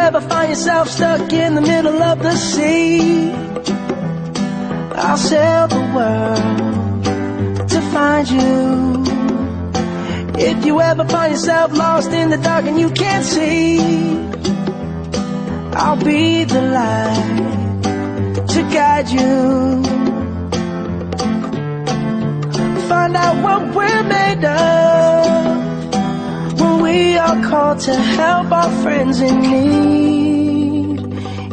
ever find yourself stuck in the middle of the sea, I'll sail the world to find you. If you ever find yourself lost in the dark and you can't see, I'll be the light to guide you. Find out what we're made of when we are called to help our friends in need.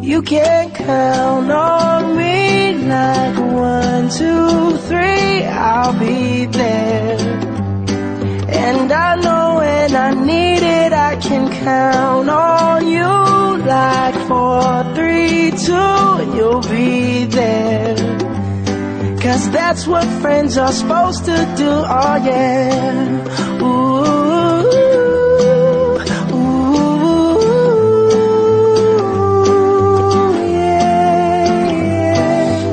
You can count on me like 1, 2, 3, I'll be there. And I know when I need it, I can count on you like 4, 3, 2, and you'll be there. 'Cause that's what friends are supposed to do, oh yeah. Ooh, ooh, yeah,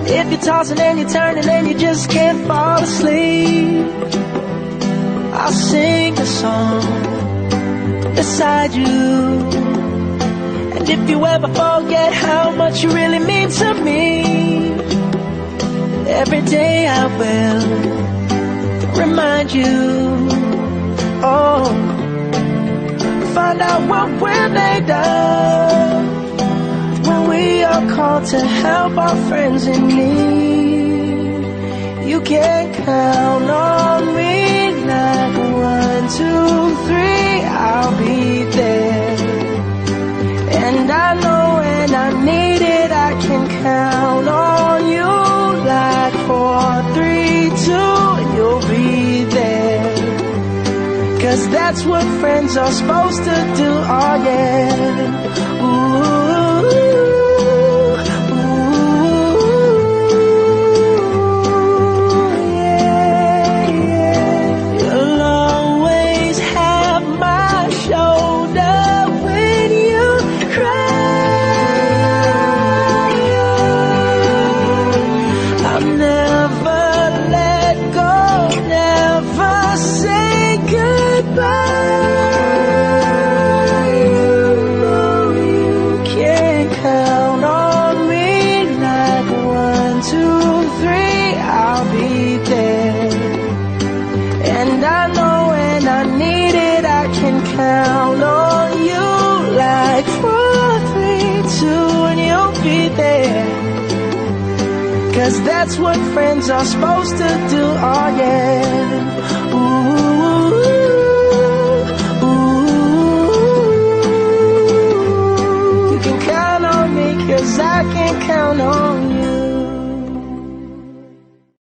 yeah. If you're tossing and you're turning and you just can't fall asleep, I'll sing a song beside you. And if you ever forget how much you really mean to me, every day I will remind you. Oh, find out what we're made of when we are called to help our friends in need. You can count on me like 1, 2, 3, I'll be there. And I know when I need it, I can count on you like 4, 3, 2, and you'll be there. 'Cause that's what friends are supposed to do, oh yeah. Ooh, ooh, yeah, yeah. You'll always have my shoulder when you cry. I'll never let go, never say goodbye. You know you can count on me like 1, 2, 3, I'll be there. And I know when I need it, I can count on you like 4, 3, 2, and you'll be there. 'Cause that's what friends are supposed to do, oh yeah. Ooh, ooh, you can count on me 'cause I can count on you.